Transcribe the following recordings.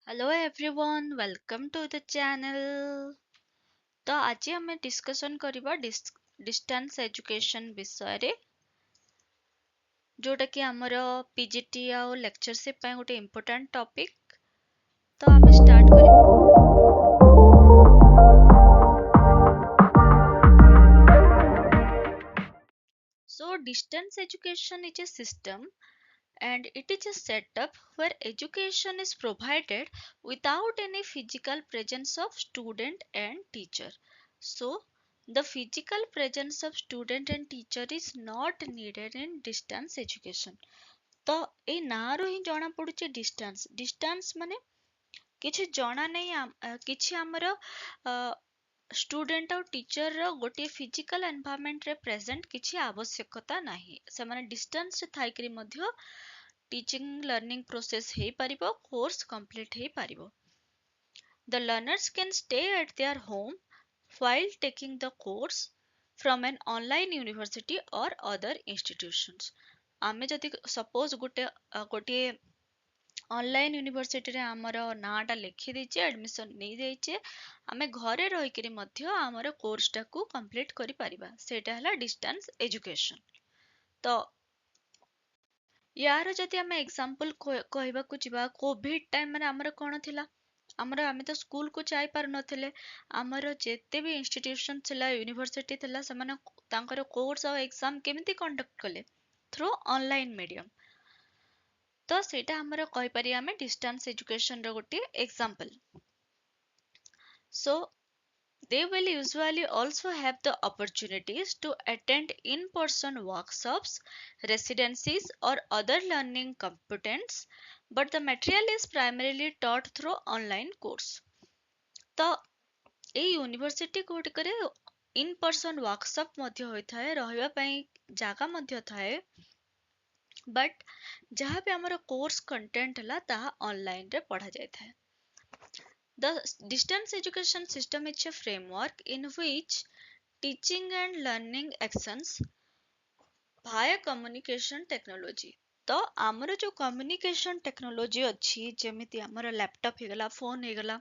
Hello everyone, welcome to the channel. तो आज आम डिस्कसन करबा डिस्टेंस एजुकेशन विषय जोटा कि हमर पीजीटी आ लेक्चरशिप पे गोटे इम्पोर्टेंट टॉपिक। तो आम स्टार्ट कर So distance education is a system and it is a setup where education is provided without any physical presence of student and teacher. So the physical presence of student and teacher is not needed in distance education. तो ए नारो ही जଣା पडुचे distance माने किछि जଣା नहीं किछि हमर student और teacher रो गोटे physical environment रे present किछि आवश्यकता नाही से माने डिस्टेंस रे थाई करी मध्य टीचिंग लर्निंग प्रोसेस हे परिबो कोर्स कंप्लीट हे परिबो the learners can stay at their home while taking the course from an online university or other institutions आमे जदि सपोज गोटे ऑनलाइन यूनिवर्सिटी रे हमर नाटा लिखि देचे एडमिशन नै देचे आमे घरे रहि करी मध्य हमर कोर्स टाकू कंप्लीट करि परिबा सेटा हला डिस्टेंस एजुकेशन तो यार जदि आमे एग्जांपल कहबा को जिबा कोविड टाइम माने हमर कोन थिला हमर आमे तो स्कूल को जाई पार नथिले हमर जेते भी इंस्टीट्यूशन थिला यूनिवर्सिटी थिला समान तांकर कोर्स और एग्जाम केमिति कंडक्ट कले थ्रू ऑनलाइन मीडियम तो सेटा हमर कहि पारि आमे डिस्टेंस एजुकेशन रो गोटे example so they will usually also have the opportunities to attend in-person workshops, residencies, or other learning competence, but the material is primarily taught through online course. तो ए university गुड़िकरे in person workshop मध्य होइथाए रहिबा पई जागा मध्य थाए but जहाँ भी हमर course content हला ताहा online रे पढ़ा जाय थाए The distance education system is a framework in which teaching and learning actions via communication technology. तो आमर जो कम्युनिकेशन टेक्नोलोजी अच्छी जेमिति आमर लैपटॉप हेगला फोन हेगला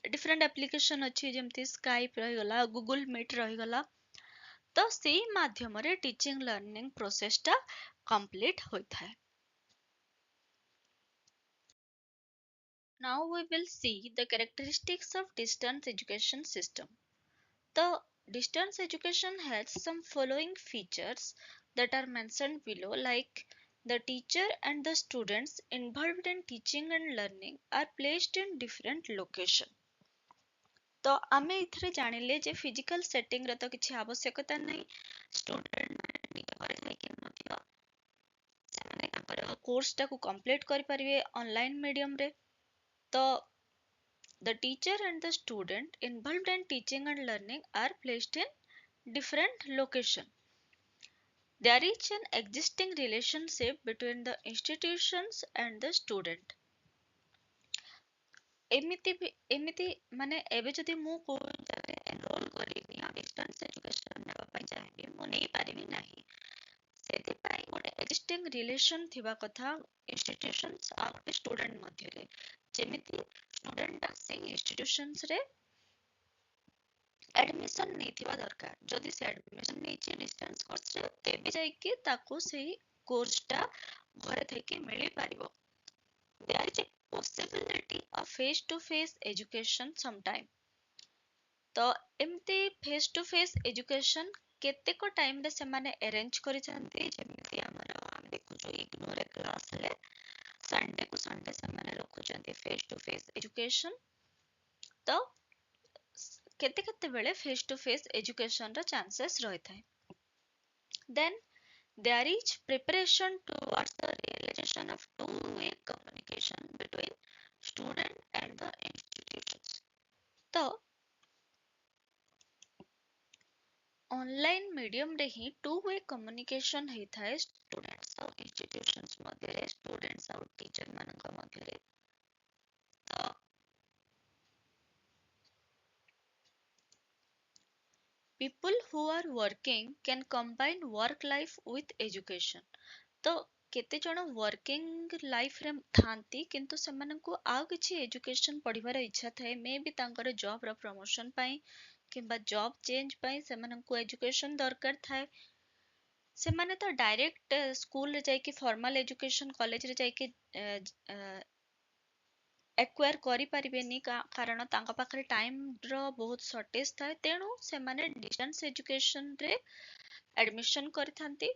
डिफरेंट एप्लिकेशन अच्छी जेमिति स्काइप रहीगला गूगल मीट रहीगला तो सेही माध्यम रे टीचिंग लर्निंग प्रोसेस टा complete होइथाय Now we will see the characteristics of distance education system. The distance education has some following features that are mentioned below, like the teacher and the students involved in teaching and learning are placed in different location. तो आमे इथरे जानिले जे physical setting रे तो किछि आवश्यकता नहीं student माने निज घरे जाई के मध्य सेमाने ताकर कोर्स टाकू कंप्लीट करि परिबे ऑनलाइन मीडियम रे तो the teacher and the student involved in teaching and learning are placed in different location. There is an existing relationship between the institutions and the student. एमिति माने एबे जदि मु को जागे एनरोल करिबि आ डिस्टेंस एजुकेशन नेबा पई चाहेबि मु नै पारिबि नाही सेति पई गोटे एक्जिस्टिंग रिलेशन थिबा कथा इंस्टीट्यूशंस आ स्टूडेंट मध्ये रे जेमिति स्टूडेंट से इंस्टीट्यूशंस रे एडमिशन नहीं थिबा दरकार जदि से एडमिशन नहीं छि डिस्टेंस कोर्स रे तेबे जाय कि ताको सेही कोर्स टा घरे थेके मिली पारिबो there is a possibility of face to face education sometime तो एमती फेस टू फेस एजुकेशन केते को टाइम रे से माने अरेंज करि चंती जेमिति हमर हम देखु जो इग्नोर क्लास ले संडे को संडे से माने रखु चंती फेस टू फेस एजुकेशन तो केते केते बेले फेस टू फेस एजुकेशन रा चांसेस रही थाए then there is preparation towards the realization of two-way communication between student and the institutions तो ऑनलाइन मीडियम रे ही टू वे कम्युनिकेशन हे थाए स्टूडेंट्स और इंस्टीट्यूशंस मध्ये रे स्टूडेंट्स और टीचर मानक मध्ये रे तो people who are working can combine work life with education तो केते जण वर्किंग लाइफ रे थांती किंतु सेमानंकु आउ किछि एजुकेशन पढ़िबार इच्छा थाए मे भी तांकर जॉब रो प्रमोशन पाई किंबा जॉब चेंज पाई सेमानंकु एजुकेशन दरकार थाए सेमाने तो डायरेक्ट स्कूल रे जाई कि फॉर्मल एजुकेशन कॉलेज रे जाई कि एक्वायर करि परिबेनी कारण तांका पाखरे टाइम रो बहुत शॉर्टेज थाए तेणु सेमाने डिस्टेंस एजुकेशन रे एडमिशन करिथांती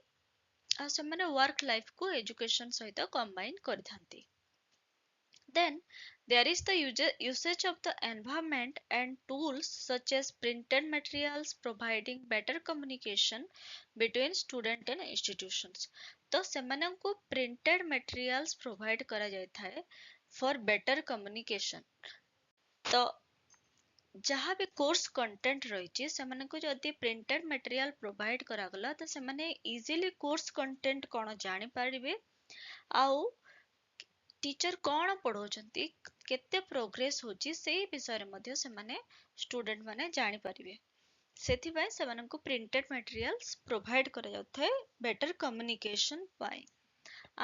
आ सेमाने वर्क लाइफ को एजुकेशन सहित combine करिथांती. Then there is the usage of the environment and tools such as printed materials providing better communication between student and institutions. तो सेମାନଙ୍କୁ printed materials provide करा जायଥାଏ for better communication. तो जहाँ भी course content रही सेମାନଙ୍କୁ जदि printed material provide करागला तो सेमाने easily course content कौन जानी पारिबे आउ टीचर कौन पढ़ाउछंती केते प्रोग्रेस होची सेही विषय रे मध्ये सेमाने स्टूडेंट माने जानी पारिबे सेथि बाय सेमानंकु प्रिंटेड मटेरियल्स प्रोवाइड करा जाउथाय बेटर कम्युनिकेशन पाई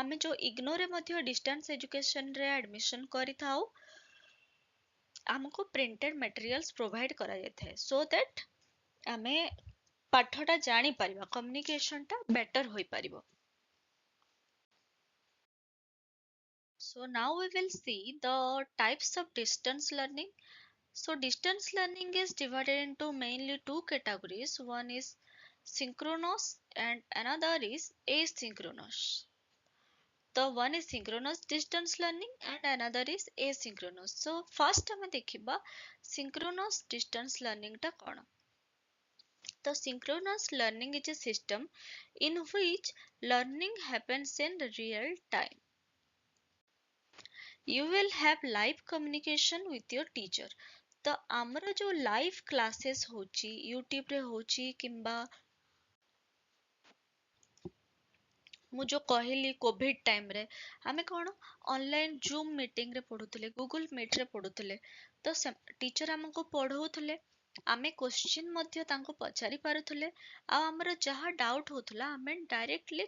आमे जो इग्नो रे मध्ये डिस्टेंस एजुकेशन रे एडमिशन करिथाउ आमको प्रिंटेड मटेरियल्स प्रोवाइड करा जायଥାଏ सो दैट आमे पाठटा जानी परिबा कम्युनिकेशन टा बेटर होई परिबो. So now we will see the types of distance learning. So distance learning is divided into mainly two categories. One is synchronous and another is asynchronous. The one is synchronous distance learning and another is asynchronous. So first हमें देखिबा synchronous distance learning टा कौन. The synchronous learning is a system in which learning happens in real time. You will have live communication with your teacher. तो आमर जो live classes होची YouTube रे होची किंबा मु जो कहली कोविड टाइम रे आमे कोन ऑनलाइन जूम मीटिंग रे पढुतले गूगल मीट रे पढुतले तो टीचर हमको पढौतले आमे क्वेश्चन मध्ये तांको पचारि पारुतले आ हमर जहा डाउट होतला आमे डायरेक्टली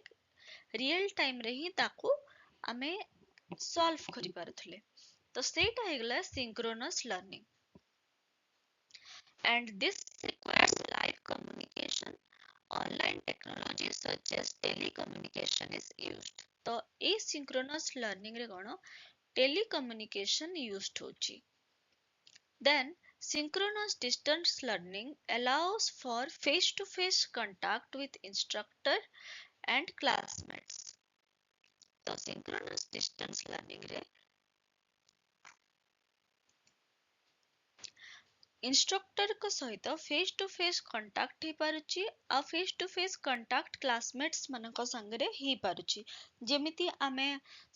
रियल टाइम रे ही ताको आमे सॉल्व करि पारुतले तो सेटा हेगला synchronous learning and this requires live communication. Online technology such as telecommunication is used. तो asynchronous learning रे कोन telecommunication used होची. Then synchronous distance learning allows for face to face contact with instructor and classmates. तो synchronous distance learning रे instructor को सहित face to face contact ही पारुची आ face to face contact classmates मनक संगरे ही पारुची जेमिति आमे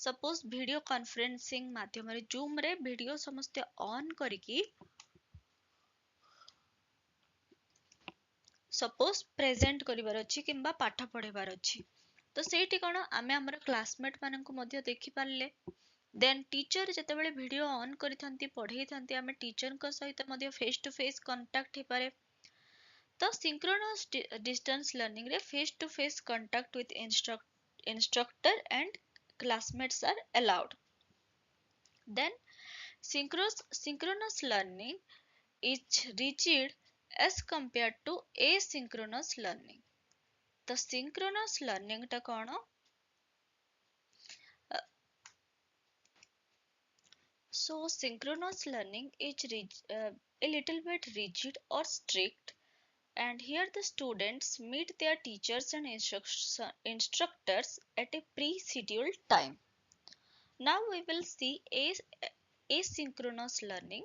सपोज वीडियो कॉन्फ्रेंसिंग माध्यम रे जूम रे वीडियो समस्त ऑन करिकी सपोज प्रेजेंट करिवार अछि किंबा पाठ पढेबार अछि तो सेठी कोन आमे हमर क्लासमेट मानक मध्ये देखि पारले देन टीचर जेतेबेले वीडियो ऑन करिथांती पढेई थांती आमे टीचर को सहित मध्ये फेस टू फेस कांटेक्ट हे पारे तो सिंक्रोनस डिस्टेंस लर्निंग रे face to face contact with instructor and classmates are allowed. Then synchronous learning is rigid as compared to asynchronous learning. The synchronous learning टा कोन so synchronous learning is a little bit rigid or strict and here the students meet their teachers and instructors at a pre-scheduled time. Now we will see asynchronous learning.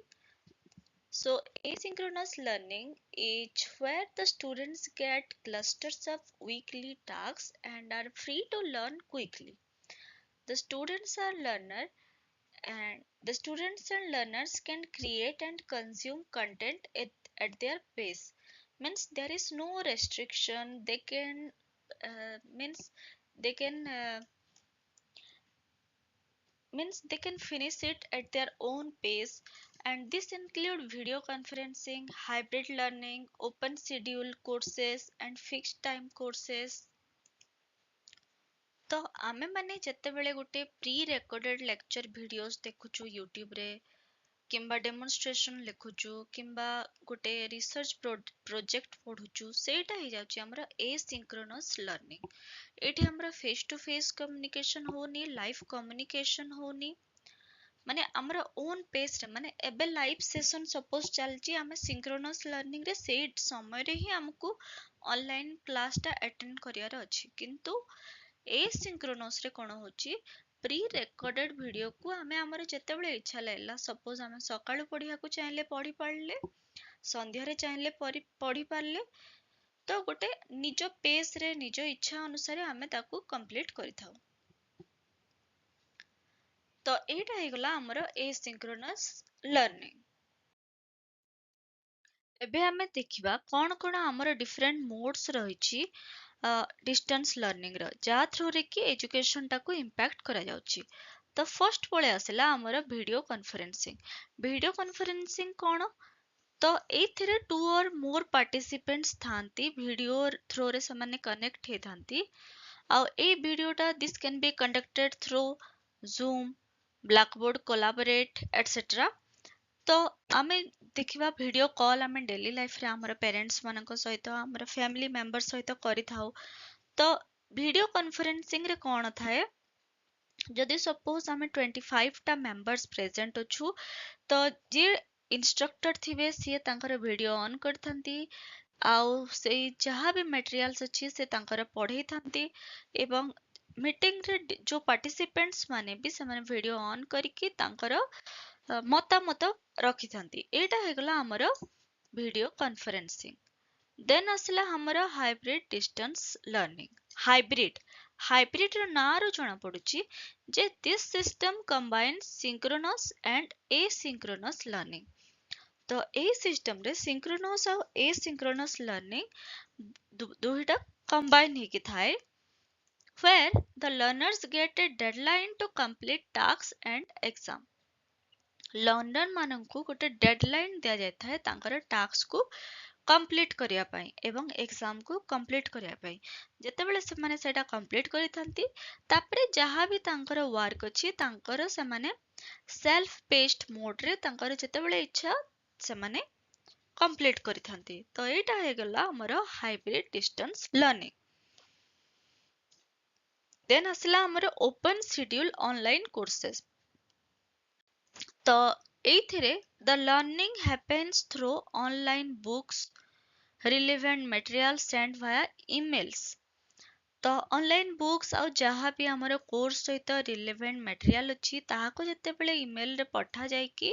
So asynchronous learning is where the students get clusters of weekly tasks and are free to learn quickly. The students are learner and the students and learners can create and consume content at their pace means there is no restriction they can means they can finish it at their own pace and this include video conferencing hybrid learning open schedule courses and fixed time courses. ତ ଆମେ ମାନେ ଯେତେବେଳେ ଗୋଟେ pre recorded lecture videos ଦେଖୁଛୁ YouTube ରେ କିମ୍ବା demonstration ଲେଖୁଛୁ କିମ୍ବା ଗୋଟେ ରିସର୍ଚ୍ଚ ପ୍ରୋଜେକ୍ଟ ପଢୁଛୁ, ସେଇଟା ହେଇଯାଉଛି ଆମର ଏସିଙ୍କ୍ରୋନସ୍ ଲର୍ନିଂ। ଏଇଠି ଆମର ଫେସ୍ ଟୁ ଫେସ୍ କମ୍ୟୁନିକେସନ ହଉନି, ଲାଇଭ କମ୍ୟୁନିକେସନ ହଉନି, ମାନେ ଆମର ଓନ୍ ପେସ୍ ରେ, ମାନେ ଏବେ ଲାଇଭ ସେସନ ସପୋଜ ଚାଲିଛି, ଆମେ ସିଙ୍କ୍ରୋନସ୍ ଲର୍ନିଂ ରେ ସେଇ ସମୟରେ ହିଁ ଆମକୁ ଅନଲାଇନ କ୍ଲାସ ଟା ଆଟେଣ୍ଡ କରିବାର ଅଛି। କିନ୍ତୁ ଏସିଙ୍କ୍ରୋନସ୍ ରେ କଣ ହଉଛି, ପ୍ରି ରେକର୍ଡେଡ ଭିଡିଓକୁ ଆମେ ଆମର ଯେତେବେଳେ ଇଚ୍ଛା ଲାଗିଲା, ସପୋଜ ଆମେ ସକାଳୁ ପଢିବାକୁ ଚାହିଁଲେ ପଢି ପାରିଲେ, ସନ୍ଧ୍ୟାରେ ଚାହିଁଲେ ପଢି ପାରିଲେ, ତ ଗୋଟେ ନିଜ ପେସ୍ ରେ ନିଜ ଇଚ୍ଛା ଅନୁସାରେ ଆମେ ତାକୁ କମ୍ପ୍ଲିଟ କରିଥାଉ। ତ ଏଇଟା ହେଇଗଲା ଆମର ଏସିଙ୍କ୍ରୋନସ୍ ଲର୍ନିଂ। ଏବେ ଆମେ ଦେଖିବା କଣ କଣ ଆମର ଡିଫରେଣ୍ଟ ମୋଡ୍ସ ରହିଛି ଡିଷ୍ଟାନ୍ସ ଲର୍ନିଂ ର, ଯାହା ଥ୍ରୁରେ କି ଏଜୁକେସନ ଟାକୁ ଇମ୍ପାକ୍ଟ କରାଯାଉଛି। ତ ଫର୍ଷ୍ଟ ପଳେଇ ଆସିଲା ଆମର ଭିଡିଓ କନଫରେନ୍ସିଂ। ଭିଡିଓ କନଫରେନ୍ସିଂ କଣ? ତ ଏଇଥିରେ 2 or more ପାର୍ଟିସିପେଣ୍ଟସ୍ ଥାନ୍ତି, ଭିଡିଓ ଥ୍ରୋରେ ସେମାନେ କନେକ୍ଟ ହେଇଥାନ୍ତି। ଆଉ ଏଇ ଭିଡିଓଟା this can be conducted through Zoom, Blackboard, collaborate etcetera. ତ ଆମେ ଦେଖିବା ଭିଡିଓ କଲ୍ ଆମେ ଡେଲି ଲାଇଫରେ ଆମର ପ୍ୟାରେଣ୍ଟସ୍ ମାନଙ୍କ ସହିତ, ଆମର ଫ୍ୟାମିଲି ମେମ୍ବର ସହିତ କରିଥାଉ। ତ ଭିଡିଓ କନଫରେନ୍ସିଂ ରେ କଣ ଥାଏ, ଯଦି ସପୋଜ ଆମେ 25 ଟା ମେମ୍ବର୍ସ ପ୍ରେଜେଣ୍ଟ ଅଛୁ, ତ ଯିଏ ଇନଷ୍ଟ୍ରକ୍ଟର ଥିବେ ସିଏ ତାଙ୍କର ଭିଡିଓ ଅନ୍ କରିଥାନ୍ତି, ଆଉ ସେଇ ଯାହା ବି ମେଟେରିଆଲ୍ସ ଅଛି ସେ ତାଙ୍କର ପଢେଇଥାନ୍ତି, ଏବଂ ମିଟିଂରେ ଯୋଉ ପାର୍ଟିସିପେଣ୍ଟସ୍ ମାନେ ବି ସେମାନେ ଭିଡିଓ ଅନ୍ କରିକି ତାଙ୍କର ମତାମତ ରଖିଥାନ୍ତି। ଏଇଟା ହେଇଗଲା ଆମର ଭିଡିଓ କନଫରେନ୍ସିଂ। ଦେନ୍ ଆସିଲା ଆମର ହାଇବ୍ରିଡ ଡିଷ୍ଟାନ୍ସ ଲର୍ନିଂ। ହାଇବ୍ରିଡ ର ନାଁ ରୁ ଜଣା ପଡୁଛି ଯେ this system combines ସିଙ୍କ୍ରୋନସ୍ and ଏସିଙ୍କ୍ରୋନସ୍ learning. ତ ଏଇ ସିଷ୍ଟମ ରେ ସିଙ୍କ୍ରୋନସ୍ ଆଉ ଏସିଙ୍କ୍ରୋନସ୍ ଲର୍ନିଂ ଦୁଇଟା କମ୍ବାଇନ୍ ହେଇକି ଥାଏ, where the learners get a deadline to complete tasks and exam। Learner ମାନଙ୍କୁ ଗୋଟେ ଡେଡଲାଇନ ଦିଆଯାଇଥାଏ ତାଙ୍କର ଟାସ୍କ କୁ କମ୍ପ୍ଲିଟ କରିବା ପାଇଁ ଏବଂ ଏକ୍ସାମ୍ କୁ କମ୍ପ୍ଲିଟ କରିବା ପାଇଁ। ଯେତେବେଳେ ସେମାନେ ସେଇଟା କମ୍ପ୍ଲିଟ କରିଥାନ୍ତି, ତାପରେ ଯାହା ବି ତାଙ୍କର ୱାର୍କ ଅଛି ତାଙ୍କର ସେମାନେ ସେଲ୍ଫ ପେସ୍ଡ ମୋଡରେ ତାଙ୍କର ଯେତେବେଳେ ଇଚ୍ଛା ସେମାନେ କମ୍ପ୍ଲିଟ କରିଥାନ୍ତି। ତ ଏଇଟା ହେଇଗଲା ଆମର ହାଇବ୍ରିଡ ଡିଷ୍ଟାନ୍ସ ଲର୍ନିଂ। ଦେନ୍ ଆସିଲା ଆମର ଓପନ ସିଡ୍ୟୁଲ ଅନଲାଇନ କୋର୍ସେସ୍। ତ ଏଇଥିରେ the learning happens through online books, relevant materials sent via emails। ତ ଅନଲାଇନ ବୁକ୍ସ ଆଉ ଯାହା ବି ଆମର କୋର୍ସ ସହିତ ରିଲେଭେଣ୍ଟ ମେଟେରିଆଲ ଅଛି ତାହାକୁ ଯେତେବେଳେ ଇମେଲରେ ପଠାଯାଇକି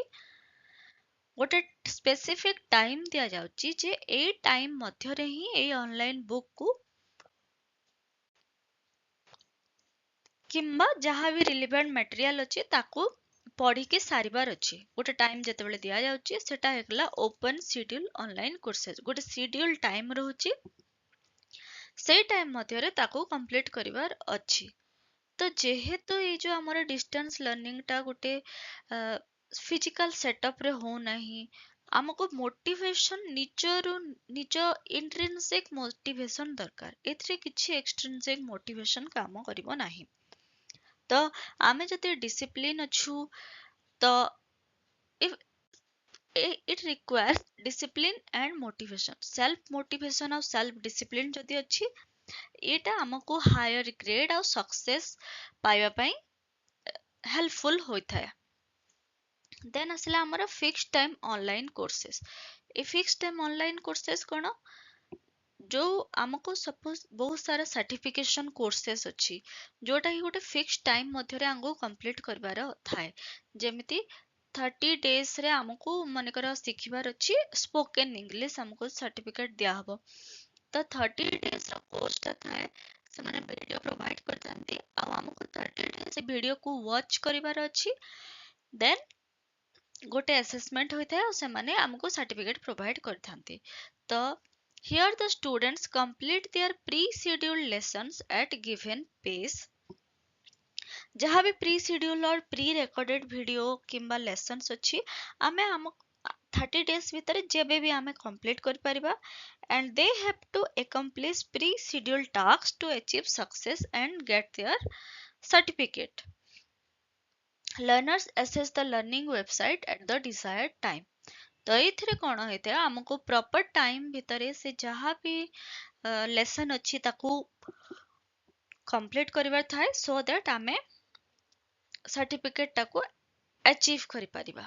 ଗୋଟେ ସ୍ପେସିଫିକ ଟାଇମ ଦିଆଯାଉଛି ଯେ ଏଇ ଟାଇମ ମଧ୍ୟରେ ହିଁ ଏଇ ଅନଲାଇନ ବୁକ୍ କୁ କିମ୍ବା ଯାହା ବି ରିଲେଭେଣ୍ଟ ମେଟେରିଆଲ ଅଛି ତାକୁ ପଢିକି ସାରିବାର ଅଛି। ଗୋଟେ ଟାଇମ ଯେତେବେଳେ ଦିଆଯାଉଛି ସେଟା ହେଇଗଲା ଓପନ ସିଡ୍ୟୁଲ ଅନଲାଇନ କୋର୍ସେସ୍। ଗୋଟେ ସିଡ୍ୟୁଲ ଟାଇମ ରହୁଛି, ସେଇ ଟାଇମ ମଧ୍ୟରେ ତାକୁ କମ୍ପ୍ଲିଟ କରିବାର ଅଛି। ତ ଯେହେତୁ ଏଇ ଯୋଉ ଆମର ଡିଷ୍ଟାନ୍ସ ଲର୍ନିଂ ଟା ଗୋଟେ ଫିଜିକାଲ ସେଟଅପ ରେ ହଉନାହିଁ, ଆମକୁ ମୋଟିଭେସନ ନିଜରୁ ନିଜ ଇଣ୍ଟ୍ରିନସିକ ମୋଟିଭେସନ ଦରକାର। ଏଥିରେ କିଛି ଏକ୍ସଟ୍ରିନସିକ ମୋଟିଭେସନ କାମ କରିବ ନାହିଁ। ତ ଆମେ ଯଦି ଡିସିପ୍ଲିନ ଅଛୁ, ତ it requires discipline and motivation। Self motivation ଆଉ ସେଲ୍ଫ ଡିସିପ୍ଲିନ ଯଦି ଅଛି, ଏଇଟା ଆମକୁ ହାୟର ଗ୍ରେଡ ଆଉ ସକ୍ସେସ ପାଇବା ପାଇଁ ହେଲ୍ପଫୁଲ ହୋଇଥାଏ। ଦେନ୍ ଆସିଲା ଆମର ଫିକ୍ସ ଟାଇମ ଅନଲାଇନ କୋର୍ସେସ୍। ଏ ଫିକ୍ସ ଟାଇମ ଅନଲାଇନ କୋର୍ସେସ୍ କଣ, ଯୋଉ ଆମକୁ ସପୋଜ ବହୁତ ସାରା ସାର୍ଟିଫିକେସନ କୋର୍ସେସ୍ ଅଛି ଯୋଉଟା କି ଗୋଟେ ଫିକ୍ସ ଟାଇମ ମଧ୍ୟରେ ଆମକୁ କମ୍ପ୍ଲିଟ କରିବାର ଥାଏ। ଯେମିତି 30 days ରେ ଆମକୁ ମନେକର ଶିଖିବାର ଅଛି ସ୍ପୋକେନ ଇଂଲିଶ, ଆମକୁ ସାର୍ଟିଫିକେଟ ଦିଆହବ। ତ 30 days ର କୋର୍ସଟା ଥାଏ, ସେମାନେ ଭିଡିଓ ପ୍ରୋଭାଇଡ କରିଥାନ୍ତି ଆଉ ଆମକୁ 30 days ସେ ଭିଡିଓକୁ ୱାଚ୍ କରିବାର ଅଛି। ଦେନ୍ ଗୋଟେ ଆସେସମେଣ୍ଟ ହୋଇଥାଏ ଆଉ ସେମାନେ ଆମକୁ ସାର୍ଟିଫିକେଟ ପ୍ରୋଭାଇଡ କରିଥାନ୍ତି। ତ here the students complete their pre-scheduled lessons at given pace। ଯାହା ବି ପ୍ରି ସିଡ୍ୟୁଲ ଅର ପ୍ରି ରେକର୍ଡେଡ ଭିଡିଓ କିମ୍ବା ଲେସନ୍ସ ଅଛି, ଆମେ 30 days ଭିତରେ ଯେବେ ବି ଆମେ କମ୍ପ୍ଲିଟ୍ କରିପାରିବା and they have to accomplish pre-scheduled tasks to achieve success and get their certificate. Learners access the learning website at the desired time. ତ ଏଇଥିରେ କ'ଣ ହେଇଥାଏ ଆମକୁ ପ୍ରପର ଟାଇମ୍ ଭିତରେ ସେ ଯାହା ବି ଲେସନ୍ ଅଛି ତାକୁ କମ୍ପ୍ଲିଟ୍ କରିବାର ଥାଏ so that ଆମେ ସାର୍ଟିଫିକେଟଟାକୁ ଆଚିଭ୍ କରିପାରିବା।